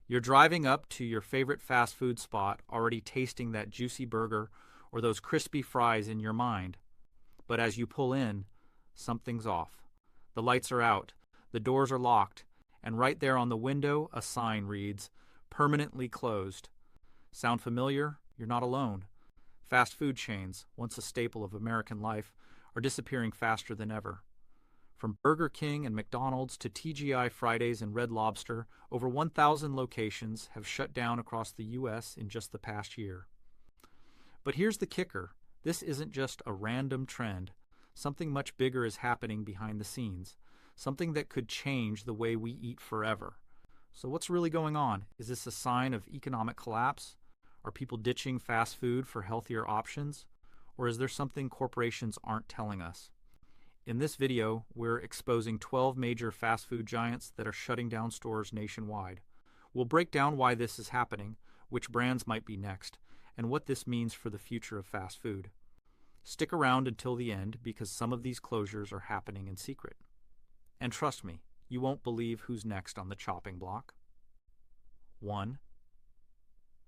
You're driving up to your favorite fast food spot, already tasting that juicy burger or those crispy fries in your mind. But as you pull in, something's off. The lights are out, the doors are locked, and right there on the window, a sign reads, "Permanently closed." Sound familiar? You're not alone. Fast food chains, once a staple of American life, are disappearing faster than ever. From Burger King and McDonald's to TGI Fridays and Red Lobster, over 1,000 locations have shut down across the U.S. in just the past year. But here's the kicker. This isn't just a random trend. Something much bigger is happening behind the scenes. Something that could change the way we eat forever. So what's really going on? Is this a sign of economic collapse? Are people ditching fast food for healthier options? Or is there something corporations aren't telling us? In this video, we're exposing 12 major fast food giants that are shutting down stores nationwide. We'll break down why this is happening, which brands might be next, and what this means for the future of fast food. Stick around until the end because some of these closures are happening in secret. And trust me, you won't believe who's next on the chopping block. 1.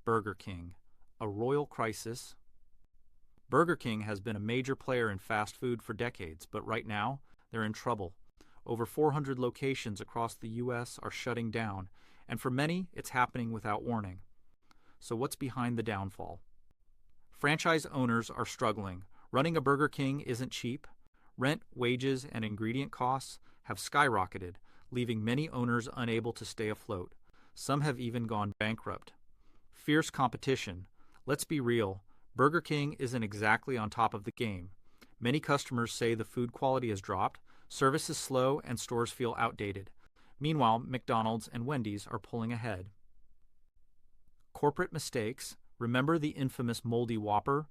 Burger King, a royal crisis. Burger King has been a major player in fast food for decades, but right now, they're in trouble. Over 400 locations across the U.S. are shutting down, and for many, it's happening without warning. So what's behind the downfall? Franchise owners are struggling. Running a Burger King isn't cheap. Rent, wages, and ingredient costs have skyrocketed, leaving many owners unable to stay afloat. Some have even gone bankrupt. Fierce competition. Let's be real. Burger King isn't exactly on top of the game. Many customers say the food quality has dropped, service is slow, and stores feel outdated. Meanwhile, McDonald's and Wendy's are pulling ahead. Corporate mistakes. Remember the infamous moldy Whopper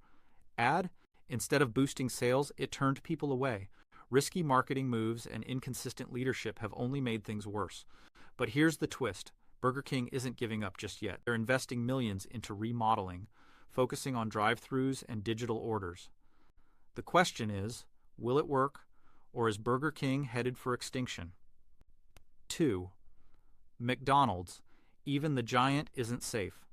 ad? Instead of boosting sales, it turned people away. Risky marketing moves and inconsistent leadership have only made things worse. But here's the twist. Burger King isn't giving up just yet. They're investing millions into remodeling, focusing on drive-thrus and digital orders. The question is, will it work, or is Burger King headed for extinction? 2. McDonald's. Even the giant isn't safe.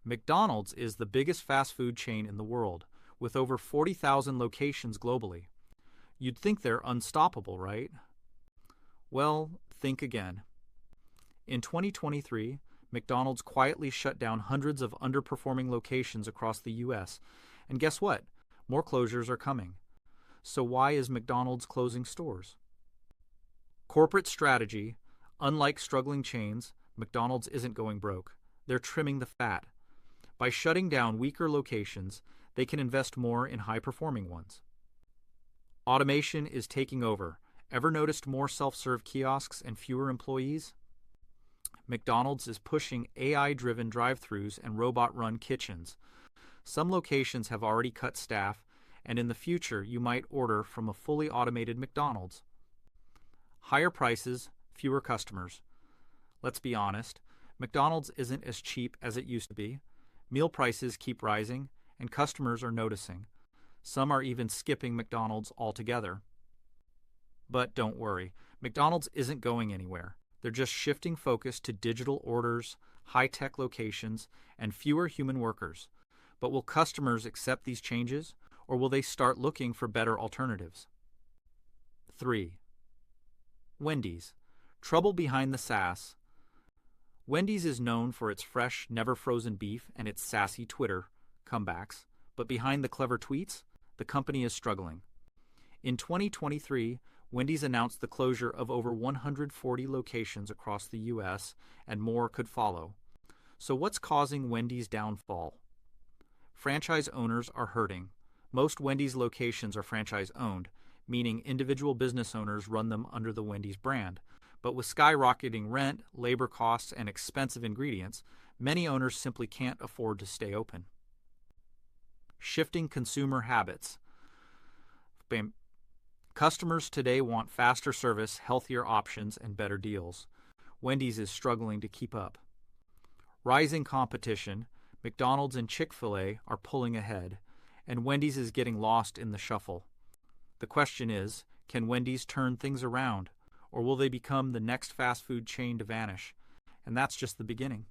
McDonald's is the biggest fast food chain in the world, with over 40,000 locations globally. You'd think they're unstoppable, right? Well, think again. In 2023, McDonald's quietly shut down hundreds of underperforming locations across the U.S. And guess what? More closures are coming. So why is McDonald's closing stores? Corporate strategy. Unlike struggling chains, McDonald's isn't going broke. They're trimming the fat. By shutting down weaker locations, they can invest more in high-performing ones. Automation is taking over. Ever noticed more self-serve kiosks and fewer employees? McDonald's is pushing AI-driven drive-thrus and robot-run kitchens. Some locations have already cut staff, and in the future you might order from a fully automated McDonald's. Higher prices, fewer customers. Let's be honest, McDonald's isn't as cheap as it used to be. Meal prices keep rising, and customers are noticing. Some are even skipping McDonald's altogether. But don't worry, McDonald's isn't going anywhere. They're just shifting focus to digital orders, high-tech locations, and fewer human workers. But will customers accept these changes, or will they start looking for better alternatives? 3. Wendy's. Trouble behind the sass. Wendy's is known for its fresh, never-frozen beef and its sassy Twitter comebacks, but behind the clever tweets, the company is struggling. In 2023, Wendy's announced the closure of over 140 locations across the U.S., and more could follow. So what's causing Wendy's downfall? Franchise owners are hurting. Most Wendy's locations are franchise-owned, meaning individual business owners run them under the Wendy's brand. But with skyrocketing rent, labor costs, and expensive ingredients, many owners simply can't afford to stay open. Shifting consumer habits. Customers today want faster service, healthier options, and better deals. Wendy's is struggling to keep up. Rising competition. McDonald's and Chick-fil-A are pulling ahead, and Wendy's is getting lost in the shuffle. The question is, can Wendy's turn things around, or will they become the next fast food chain to vanish? And that's just the beginning.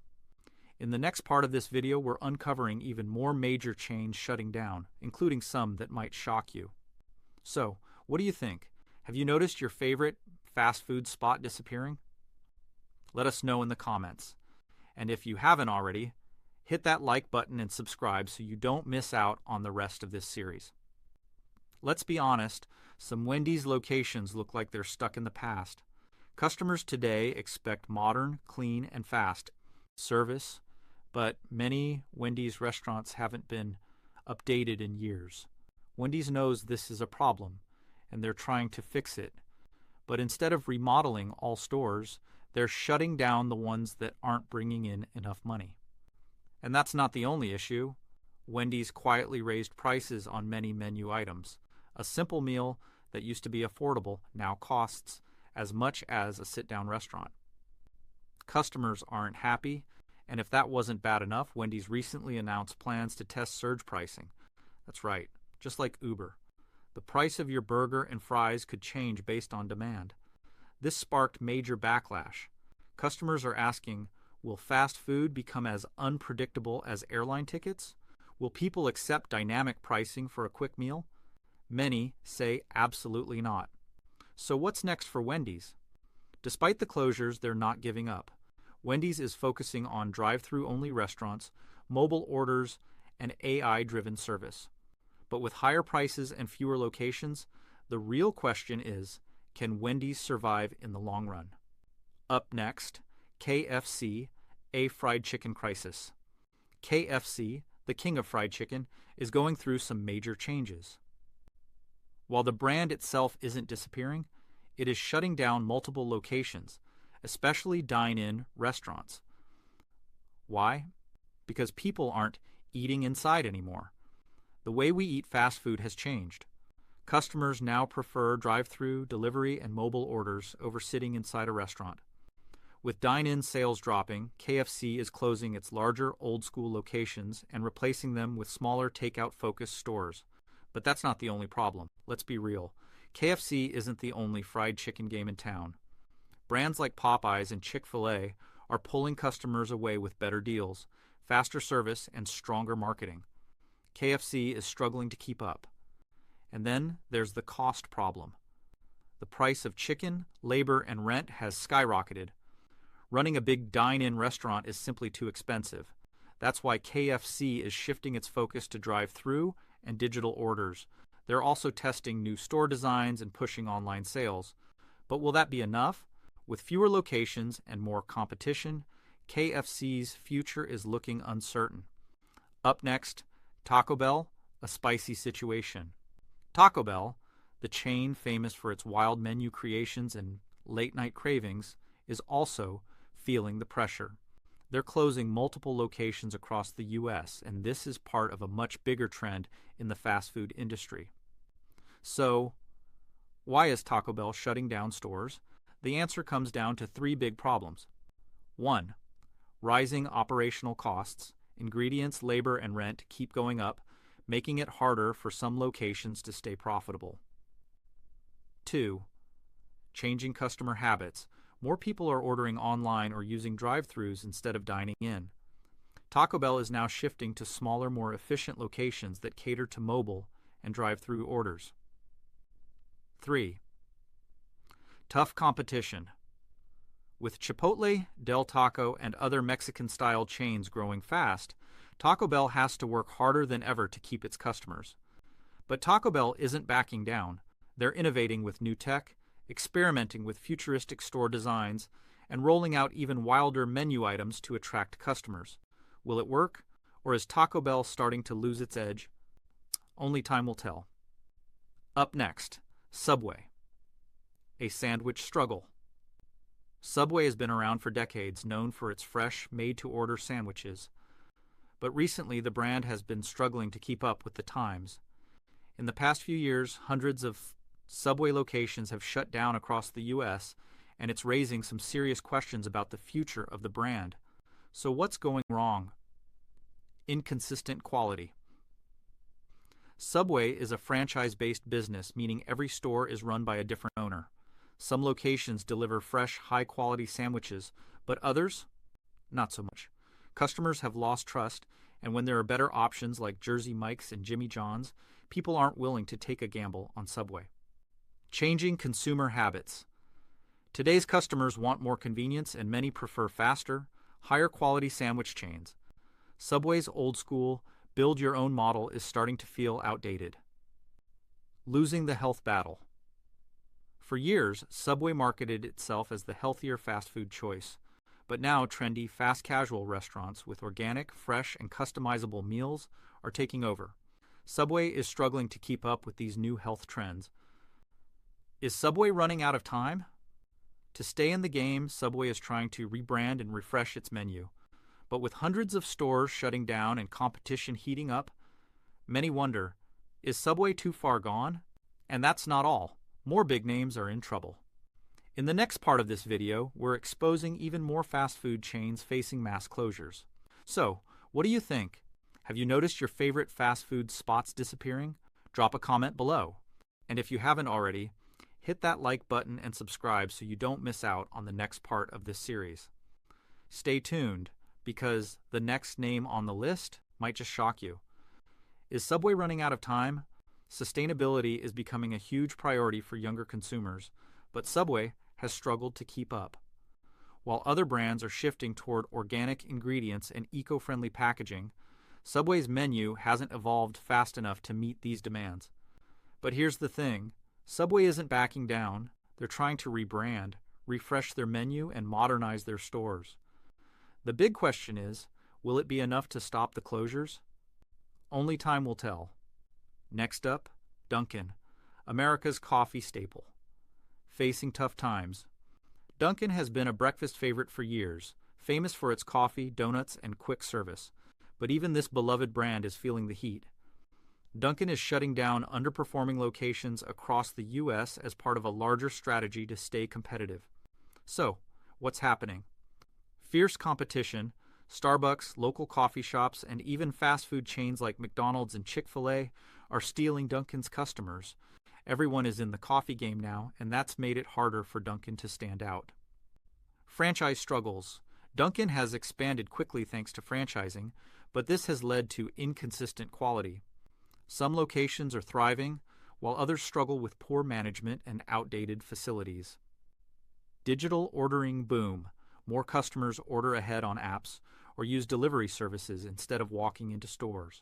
In the next part of this video, we're uncovering even more major chains shutting down, including some that might shock you. So, what do you think? Have you noticed your favorite fast food spot disappearing? Let us know in the comments. And if you haven't already, hit that like button and subscribe so you don't miss out on the rest of this series. Let's be honest, some Wendy's locations look like they're stuck in the past. Customers today expect modern, clean, and fast service, but many Wendy's restaurants haven't been updated in years. Wendy's knows this is a problem, and they're trying to fix it. But instead of remodeling all stores, they're shutting down the ones that aren't bringing in enough money. And that's not the only issue. Wendy's quietly raised prices on many menu items. A simple meal that used to be affordable now costs as much as a sit-down restaurant. Customers aren't happy, and if that wasn't bad enough, Wendy's recently announced plans to test surge pricing. That's right, just like Uber. The price of your burger and fries could change based on demand. This sparked major backlash. Customers are asking, will fast food become as unpredictable as airline tickets? Will people accept dynamic pricing for a quick meal? Many say absolutely not. So what's next for Wendy's? Despite the closures, they're not giving up. Wendy's is focusing on drive-through only restaurants, mobile orders, and AI-driven service. But with higher prices and fewer locations, the real question is, can Wendy's survive in the long run? Up next, KFC, a fried chicken crisis. KFC, the king of fried chicken, is going through some major changes. While the brand itself isn't disappearing, it is shutting down multiple locations, especially dine-in restaurants. Why? Because people aren't eating inside anymore. The way we eat fast food has changed. Customers now prefer drive-through, delivery, and mobile orders over sitting inside a restaurant. With dine-in sales dropping, KFC is closing its larger, old-school locations and replacing them with smaller takeout-focused stores. But that's not the only problem. Let's be real. KFC isn't the only fried chicken game in town. Brands like Popeyes and Chick-fil-A are pulling customers away with better deals, faster service, and stronger marketing. KFC is struggling to keep up. And then there's the cost problem. The price of chicken, labor, and rent has skyrocketed. Running a big dine-in restaurant is simply too expensive. That's why KFC is shifting its focus to drive-through and digital orders. They're also testing new store designs and pushing online sales. But will that be enough? With fewer locations and more competition, KFC's future is looking uncertain. Up next, Taco Bell, a spicy situation. Taco Bell, the chain famous for its wild menu creations and late-night cravings, is also feeling the pressure. They're closing multiple locations across the U.S., and this is part of a much bigger trend in the fast food industry. So, why is Taco Bell shutting down stores? The answer comes down to three big problems. 1. Rising operational costs. Ingredients, labor, and rent keep going up, making it harder for some locations to stay profitable. 2. Changing customer habits. More people are ordering online or using drive-thrus instead of dining in. Taco Bell is now shifting to smaller, more efficient locations that cater to mobile and drive-thru orders. 3. Tough competition. With Chipotle, Del Taco, and other Mexican-style chains growing fast, Taco Bell has to work harder than ever to keep its customers. But Taco Bell isn't backing down. They're innovating with new tech, experimenting with futuristic store designs, and rolling out even wilder menu items to attract customers. Will it work, or is Taco Bell starting to lose its edge? Only time will tell. Up next, Subway. A sandwich struggle. Subway has been around for decades, known for its fresh, made-to-order sandwiches. But recently, the brand has been struggling to keep up with the times. In the past few years, hundreds of Subway locations have shut down across the U.S., and it's raising some serious questions about the future of the brand. So what's going wrong? Inconsistent quality. Subway is a franchise-based business, meaning every store is run by a different owner. Some locations deliver fresh, high-quality sandwiches, but others Not so much. Customers have lost trust, and when there are better options like Jersey Mike's and Jimmy John's, people aren't willing to take a gamble on Subway. Changing consumer habits. Today's customers want more convenience, and many prefer faster, higher quality sandwich chains. Subway's old school, build your own model is starting to feel outdated. Losing the health battle. For years, Subway marketed itself as the healthier fast food choice, but now trendy, fast casual restaurants with organic, fresh, and customizable meals are taking over. Subway is struggling to keep up with these new health trends. Is Subway running out of time? To stay in the game, Subway is trying to rebrand and refresh its menu. But with hundreds of stores shutting down and competition heating up, many wonder, is Subway too far gone? And that's not all. More big names are in trouble. In the next part of this video, we're exposing even more fast food chains facing mass closures. So, what do you think? Have you noticed your favorite fast food spots disappearing? Drop a comment below. And if you haven't already, hit that like button and subscribe so you don't miss out on the next part of this series. Stay tuned, because the next name on the list might just shock you. Is Subway running out of time? Sustainability is becoming a huge priority for younger consumers, but Subway has struggled to keep up. While other brands are shifting toward organic ingredients and eco-friendly packaging, Subway's menu hasn't evolved fast enough to meet these demands. But here's the thing, Subway isn't backing down. They're trying to rebrand, refresh their menu, and modernize their stores. The big question is, will it be enough to stop the closures? Only time will tell. Next up, Dunkin', America's coffee staple. Facing tough times. Dunkin' has been a breakfast favorite for years, famous for its coffee, donuts, and quick service. But even this beloved brand is feeling the heat. Dunkin' is shutting down underperforming locations across the U.S. as part of a larger strategy to stay competitive. So, what's happening? Fierce competition, Starbucks, local coffee shops, and even fast food chains like McDonald's and Chick-fil-A are stealing Dunkin's customers. Everyone is in the coffee game now, and that's made it harder for Dunkin' to stand out. Franchise struggles. Dunkin' has expanded quickly thanks to franchising, but this has led to inconsistent quality. Some locations are thriving, while others struggle with poor management and outdated facilities. Digital ordering boom. More customers order ahead on apps or use delivery services instead of walking into stores.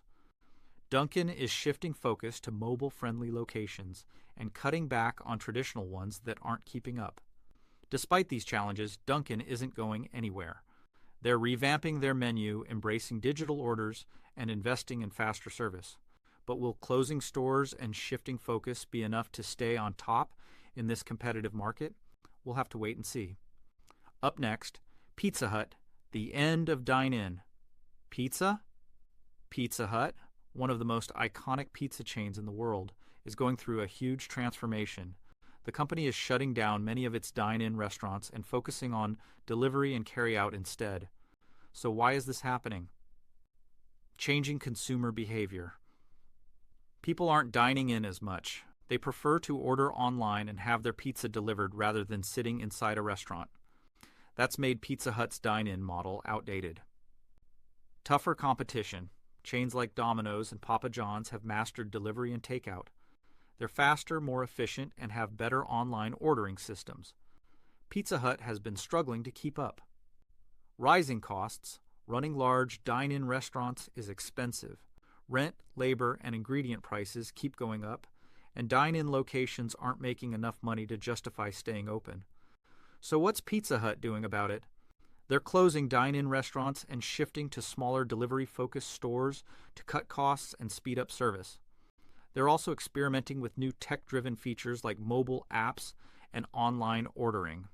Dunkin' is shifting focus to mobile-friendly locations and cutting back on traditional ones that aren't keeping up. Despite these challenges, Dunkin' isn't going anywhere. They're revamping their menu, embracing digital orders, and investing in faster service. But will closing stores and shifting focus be enough to stay on top in this competitive market? We'll have to wait and see. Up next, Pizza Hut, the end of dine-in. Pizza? Pizza Hut, one of the most iconic pizza chains in the world, is going through a huge transformation. The company is shutting down many of its dine-in restaurants and focusing on delivery and carry-out instead. So why is this happening? Changing consumer behavior. People aren't dining in as much. They prefer to order online and have their pizza delivered rather than sitting inside a restaurant. That's made Pizza Hut's dine-in model outdated. Tougher competition. Chains like Domino's and Papa John's have mastered delivery and takeout. They're faster, more efficient, and have better online ordering systems. Pizza Hut has been struggling to keep up. Rising costs. Running large dine-in restaurants is expensive. Rent, labor, and ingredient prices keep going up, and dine-in locations aren't making enough money to justify staying open. So what's Pizza Hut doing about it? They're closing dine-in restaurants and shifting to smaller delivery-focused stores to cut costs and speed up service. They're also experimenting with new tech-driven features like mobile apps and online ordering.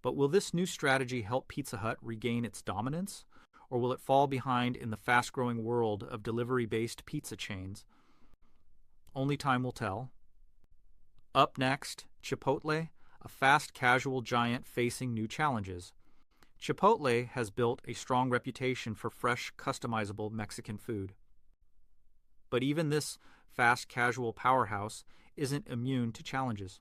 But will this new strategy help Pizza Hut regain its dominance? Or will it fall behind in the fast-growing world of delivery-based pizza chains? Only time will tell. Up next, Chipotle, a fast-casual giant facing new challenges. Chipotle has built a strong reputation for fresh, customizable Mexican food. But even this fast-casual powerhouse isn't immune to challenges.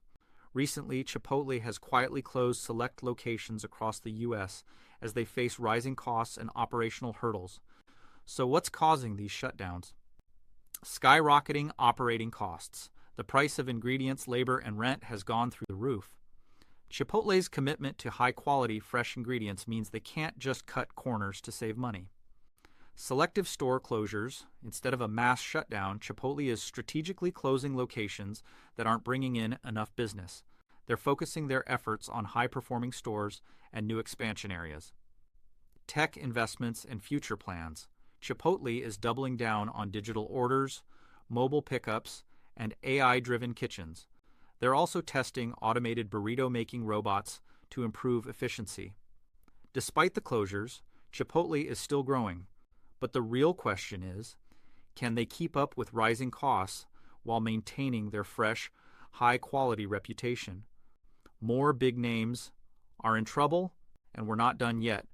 Recently, Chipotle has quietly closed select locations across the U.S. as they face rising costs and operational hurdles. So, what's causing these shutdowns? Skyrocketing operating costs. The price of ingredients, labor, and rent has gone through the roof. Chipotle's commitment to high-quality, fresh ingredients means they can't just cut corners to save money. Selective store closures. Instead of a mass shutdown, Chipotle is strategically closing locations that aren't bringing in enough business. They're focusing their efforts on high-performing stores and new expansion areas. Tech investments and future plans. Chipotle is doubling down on digital orders, mobile pickups, and AI-driven kitchens. They're also testing automated burrito-making robots to improve efficiency. Despite the closures, Chipotle is still growing. But the real question is, can they keep up with rising costs while maintaining their fresh, high-quality reputation? More big names are in trouble, and we're not done yet.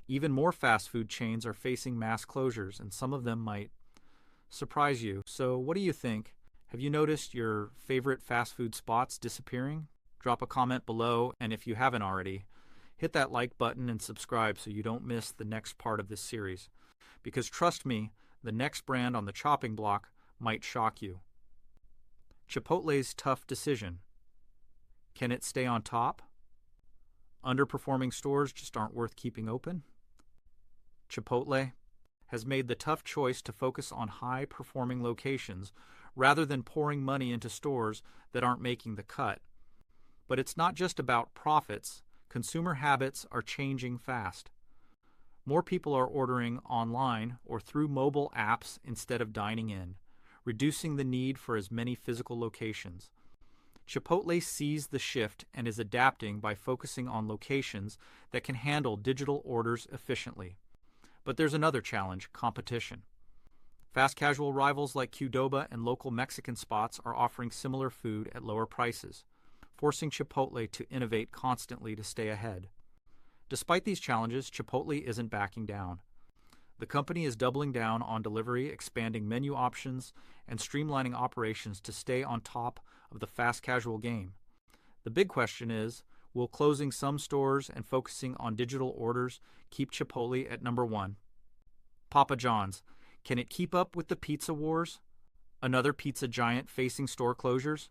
Even more fast food chains are facing mass closures, and some of them might surprise you. So what do you think? Have you noticed your favorite fast food spots disappearing? Drop a comment below, and if you haven't already, hit that like button and subscribe so you don't miss the next part of this series. Because trust me, the next brand on the chopping block might shock you. Chipotle's tough decision. Can it stay on top? Underperforming stores just aren't worth keeping open? Chipotle has made the tough choice to focus on high-performing locations rather than pouring money into stores that aren't making the cut. But it's not just about profits. Consumer habits are changing fast. More people are ordering online or through mobile apps instead of dining in, reducing the need for as many physical locations. Chipotle sees the shift and is adapting by focusing on locations that can handle digital orders efficiently. But there's another challenge: competition. Fast casual rivals like Qdoba and local Mexican spots are offering similar food at lower prices, forcing Chipotle to innovate constantly to stay ahead. Despite these challenges, Chipotle isn't backing down. The company is doubling down on delivery, expanding menu options, and streamlining operations to stay on top of the fast casual game. The big question is, will closing some stores and focusing on digital orders keep Chipotle at number one? Papa John's. Can it keep up with the pizza wars? Another pizza giant facing store closures?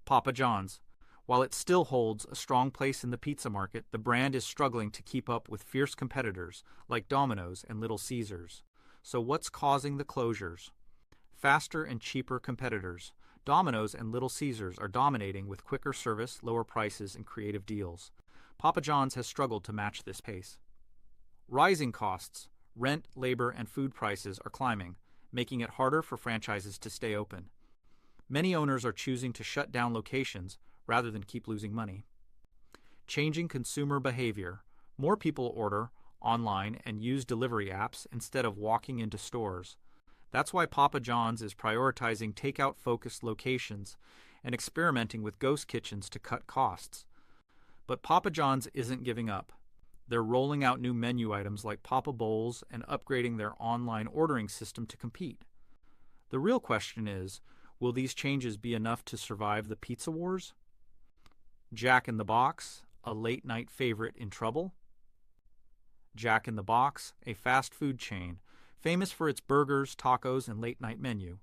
Papa John's. While it still holds a strong place in the pizza market, the brand is struggling to keep up with fierce competitors like Domino's and Little Caesars. So what's causing the closures? Faster and cheaper competitors. Domino's and Little Caesars are dominating with quicker service, lower prices, and creative deals. Papa John's has struggled to match this pace. Rising costs. Rent, labor, and food prices are climbing, making it harder for franchises to stay open. Many owners are choosing to shut down locations rather than keep losing money. Changing consumer behavior. More people order online and use delivery apps instead of walking into stores. That's why Papa John's is prioritizing takeout-focused locations and experimenting with ghost kitchens to cut costs. But Papa John's isn't giving up. They're rolling out new menu items like Papa Bowls and upgrading their online ordering system to compete. The real question is, will these changes be enough to survive the pizza wars? Jack in the Box, a late-night favorite, in trouble? Jack in the Box, a fast food chain, famous for its burgers, tacos, and late-night menu,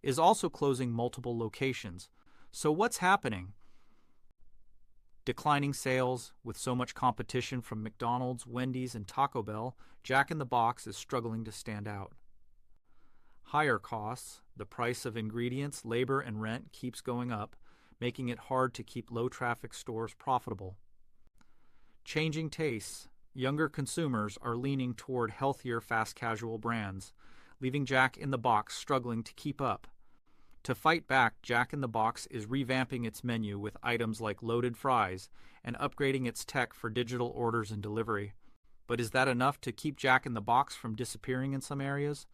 is also closing multiple locations. So what's happening? Declining sales. With so much competition from McDonald's, Wendy's, and Taco Bell, Jack in the Box is struggling to stand out. Higher costs. The price of ingredients, labor, and rent keeps going up, making it hard to keep low-traffic stores profitable. Changing tastes. Younger consumers are leaning toward healthier fast casual brands, leaving Jack in the Box struggling to keep up. To fight back, Jack in the Box is revamping its menu with items like loaded fries and upgrading its tech for digital orders and delivery. But is that enough to keep Jack in the Box from disappearing in some areas?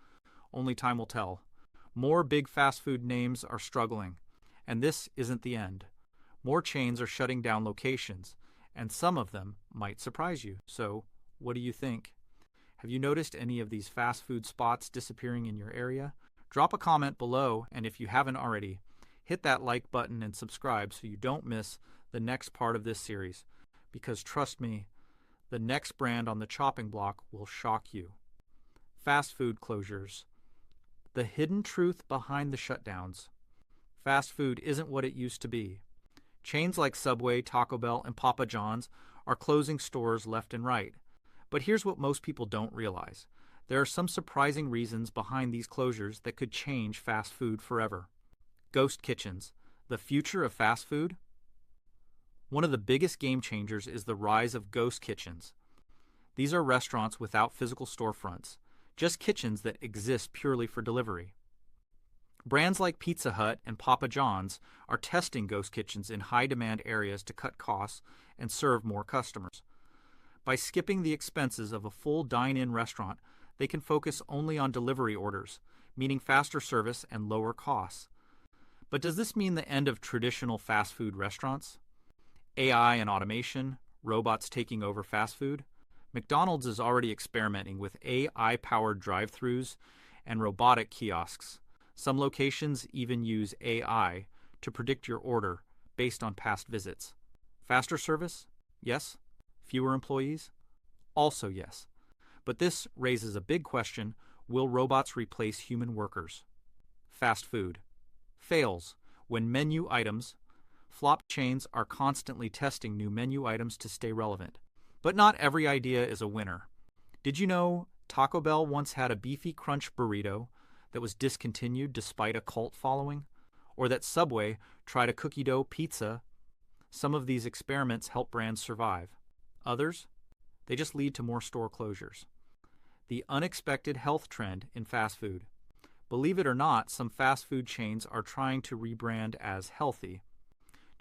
Only time will tell. More big fast food names are struggling, and this isn't the end. More chains are shutting down locations, and some of them might surprise you. So, what do you think? Have you noticed any of these fast food spots disappearing in your area? Drop a comment below, and if you haven't already, hit that like button and subscribe so you don't miss the next part of this series. Because trust me, The next brand on the chopping block will shock you. Fast food closures. The hidden truth behind the shutdowns. Fast food isn't what it used to be. Chains like Subway, Taco Bell, and Papa John's are closing stores left and right. But here's what most people don't realize. There are some surprising reasons behind these closures that could change fast food forever. Ghost kitchens. The future of fast food? One of the biggest game changers is the rise of ghost kitchens. These are restaurants without physical storefronts, just kitchens that exist purely for delivery. Brands like Pizza Hut and Papa John's are testing ghost kitchens in high-demand areas to cut costs and serve more customers. By skipping the expenses of a full dine-in restaurant, they can focus only on delivery orders, meaning faster service and lower costs. But does this mean the end of traditional fast food restaurants? AI and automation, robots taking over fast food? McDonald's is already experimenting with AI-powered drive-thrus and robotic kiosks. Some locations even use AI to predict your order based on past visits. Faster service? Yes. Fewer employees? Also yes. But this raises a big question: will robots replace human workers? Fast food fails when menu items. Flop chains are constantly testing new menu items to stay relevant. But not every idea is a winner. Did you know Taco Bell once had a beefy crunch burrito that was discontinued despite a cult following? Or that Subway tried a cookie dough pizza? Some of these experiments help brands survive. Others, they just lead to more store closures. The unexpected health trend in fast food. Believe it or not, some fast food chains are trying to rebrand as healthy.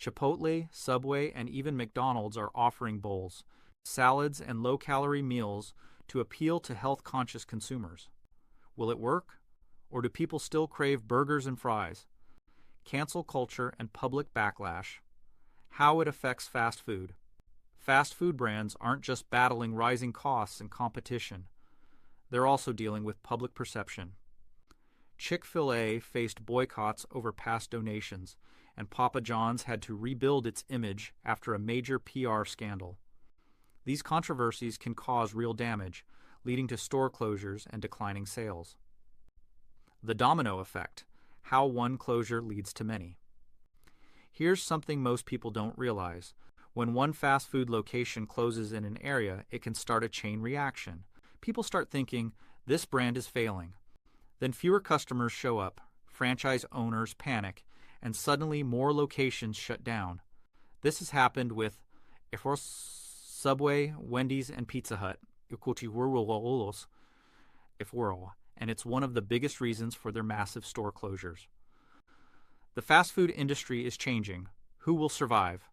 Chipotle, Subway, and even McDonald's are offering bowls, salads, and low-calorie meals to appeal to health-conscious consumers. Will it work? Or do people still crave burgers and fries? Cancel culture and public backlash. How it affects fast food. Fast food brands aren't just battling rising costs and competition. They're also dealing with public perception. Chick-fil-A faced boycotts over past donations, and Papa John's had to rebuild its image after a major PR scandal. These controversies can cause real damage, leading to store closures and declining sales. The domino effect, how one closure leads to many. Here's something most people don't realize. When one fast food location closes in an area, it can start a chain reaction. People start thinking, this brand is failing. Then fewer customers show up, franchise owners panic, and suddenly more locations shut down. This has happened with Subway, Wendy's, and Pizza Hut, and it's one of the biggest reasons for their massive store closures. The fast food industry is changing. Who will survive?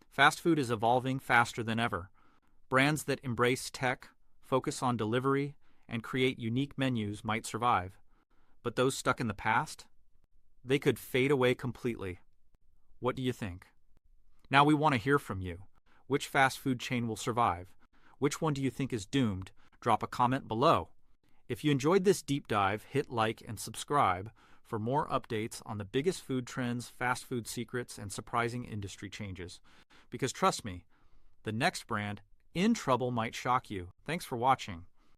Fast food is evolving faster than ever. Brands that embrace tech, focus on delivery, and create unique menus might survive. But those stuck in the past? They could fade away completely. What do you think? Now we want to hear from you. Which fast food chain will survive? Which one do you think is doomed? Drop a comment below. If you enjoyed this deep dive, hit like and subscribe for more updates on the biggest food trends, fast food secrets, and surprising industry changes. Because trust me, the next brand in trouble might shock you. Thanks for watching.